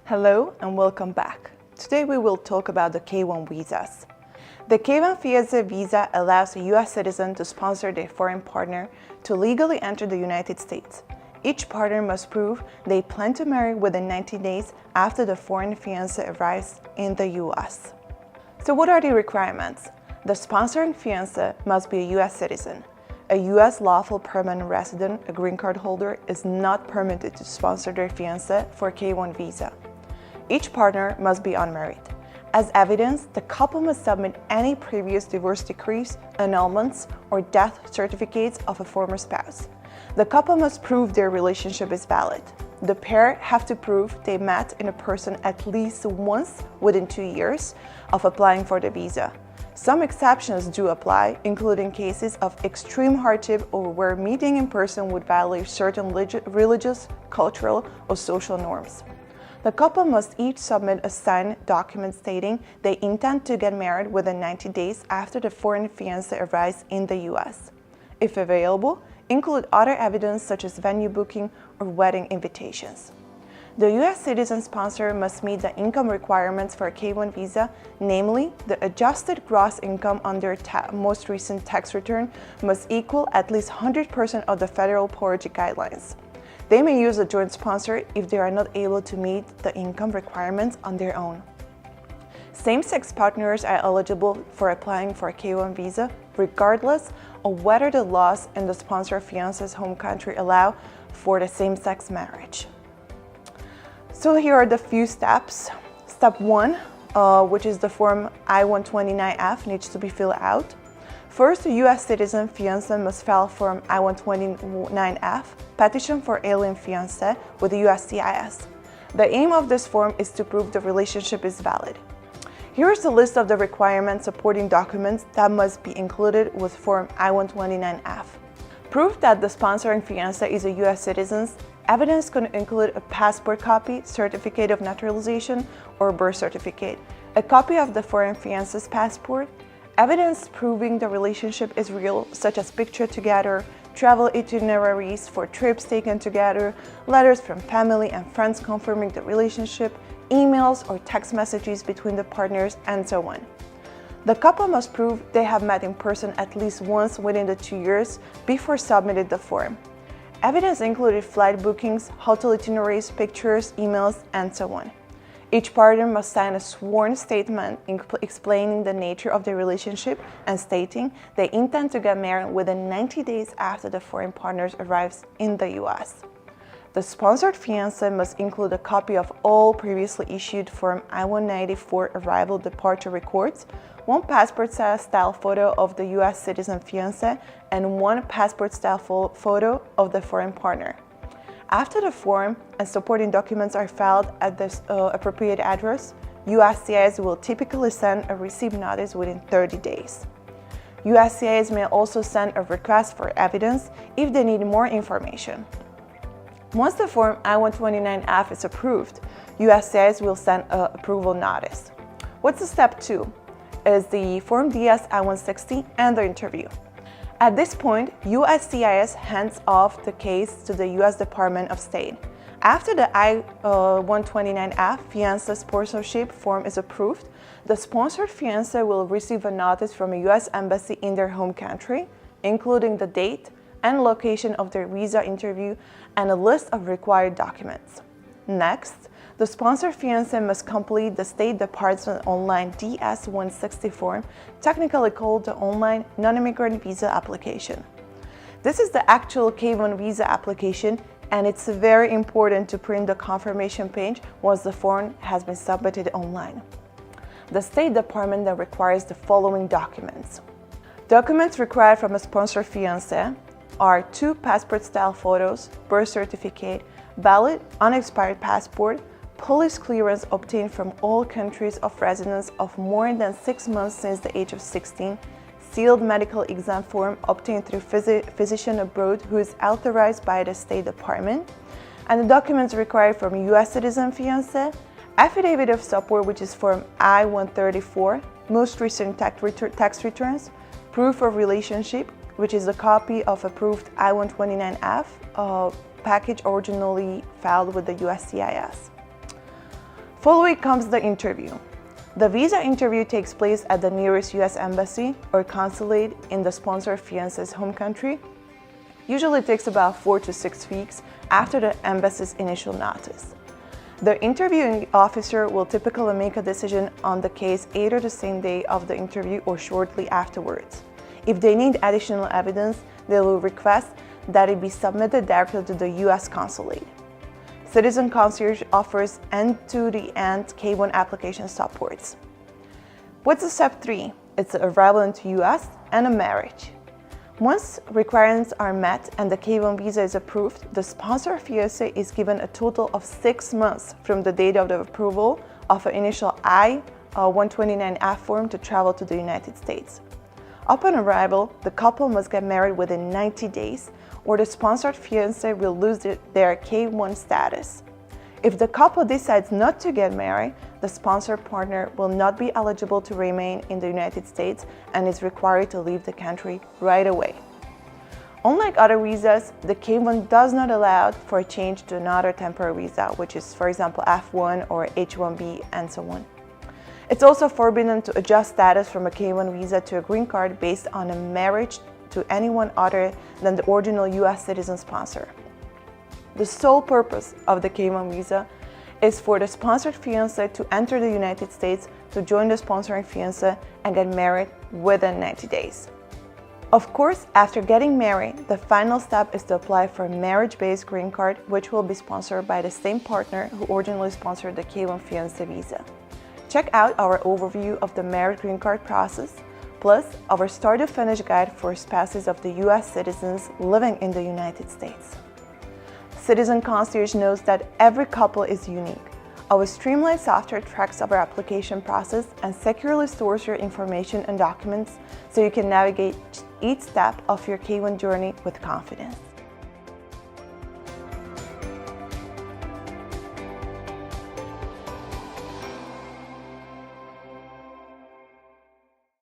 Hello and welcome back. Today we will talk about the K-1 visas. The K-1 fiancé visa allows a U.S. citizen to sponsor their foreign partner to legally enter the United States. Each partner must prove they plan to marry within 90 days after the foreign fiancé arrives in the U.S. So what are the requirements? The sponsoring fiancé must be a U.S. citizen. A U.S. lawful permanent resident, a green card holder, is not permitted to sponsor their fiancé for a K-1 visa. Each partner must be unmarried. As evidence, the couple must submit any previous divorce decrees, annulments, or death certificates of a former spouse. The couple must prove their relationship is valid. The pair have to prove they met in person at least once within 2 years of applying for the visa. Some exceptions do apply, including cases of extreme hardship or where meeting in person would violate certain religious, cultural, or social norms. The couple must each submit a signed document stating they intend to get married within 90 days after the foreign fiancé arrives in the U.S. If available, include other evidence such as venue booking or wedding invitations. The U.S. citizen sponsor must meet the income requirements for a K-1 visa, namely, the adjusted gross income on their most recent tax return must equal at least 100% of the federal poverty guidelines. They may use a joint sponsor if they are not able to meet the income requirements on their own. Same-sex partners are eligible for applying for a K-1 visa, regardless of whether the laws in the sponsor fiancé's home country allow for the same-sex marriage. So here are the few steps. Step 1, which is the form I-129F, needs to be filled out. First, a U.S. citizen fiancé must file Form I-129F, Petition for Alien Fiancé, with the USCIS. The aim of this form is to prove the relationship is valid. Here is the list of the requirements supporting documents that must be included with Form I-129F. Proof that the sponsoring fiancé is a U.S. citizen. Evidence could include a passport copy, certificate of naturalization, or birth certificate, a copy of the foreign fiancé's passport, evidence proving the relationship is real, such as picture together, travel itineraries for trips taken together, letters from family and friends confirming the relationship, emails or text messages between the partners, and so on. The couple must prove they have met in person at least once within the 2 years before submitting the form. Evidence included flight bookings, hotel itineraries, pictures, emails, and so on. Each partner must sign a sworn statement explaining the nature of the relationship and stating they intend to get married within 90 days after the foreign partner arrives in the U.S. The sponsored fiancé must include a copy of all previously issued Form I-194 arrival departure records, one passport-style photo of the U.S. citizen fiancé, and one passport-style photo of the foreign partner. After the form and supporting documents are filed at the appropriate address, USCIS will typically send a receipt notice within 30 days. USCIS may also send a request for evidence if they need more information. Once the Form I-129F is approved, USCIS will send an approval notice. What's the step 2? Is the Form DS I-160 and the interview. At this point, USCIS hands off the case to the U.S. Department of State. After the I-129F fiancé sponsorship form is approved, the sponsored fiancé will receive a notice from a U.S. embassy in their home country, including the date and location of their visa interview and a list of required documents. Next, the sponsored fiancé must complete the State Department Online DS-160 form, technically called the Online Non-Immigrant Visa Application. This is the actual K-1 visa application, and it's very important to print the confirmation page once the form has been submitted online. The State Department then requires the following documents. Documents required from a sponsored fiancé are 2 passport-style photos, birth certificate, valid, unexpired passport, police clearance obtained from all countries of residence of more than 6 months since the age of 16, sealed medical exam form obtained through physician abroad who is authorized by the State Department, and the documents required from U.S. citizen fiancé, affidavit of support, which is Form I-134, most recent tax returns, proof of relationship, which is a copy of approved I-129F package originally filed with the USCIS. Following comes the interview. The visa interview takes place at the nearest US embassy or consulate in the sponsor fiancé's home country. Usually it takes about 4 to 6 weeks after the embassy's initial notice. The interviewing officer will typically make a decision on the case either the same day of the interview or shortly afterwards. If they need additional evidence, they will request that it be submitted directly to the US consulate. Citizen Concierge offers end-to-the-end K-1 application supports. What's the step 3? It's the arrival into US and a marriage. Once requirements are met and the K-1 visa is approved, the sponsor fiancé is given a total of 6 months from the date of the approval of an initial I-129F form to travel to the United States. Upon arrival, the couple must get married within 90 days, or the sponsored fiancé will lose their K-1 status. If the couple decides not to get married, the sponsor partner will not be eligible to remain in the United States and is required to leave the country right away. Unlike other visas, the K-1 does not allow for a change to another temporary visa, which is, for example, F1 or H1B and so on. It's also forbidden to adjust status from a K-1 visa to a green card based on a marriage to anyone other than the original US citizen sponsor. The sole purpose of the K-1 visa is for the sponsored fiancé to enter the United States to join the sponsoring fiancé and get married within 90 days. Of course, after getting married, the final step is to apply for a marriage-based green card, which will be sponsored by the same partner who originally sponsored the K-1 fiancé visa. Check out our overview of the marriage green card process, plus our start-to-finish guide for spouses of the US citizens living in the United States. Citizen Concierge knows that every couple is unique. Our streamlined software tracks our application process and securely stores your information and documents so you can navigate each step of your K-1 journey with confidence.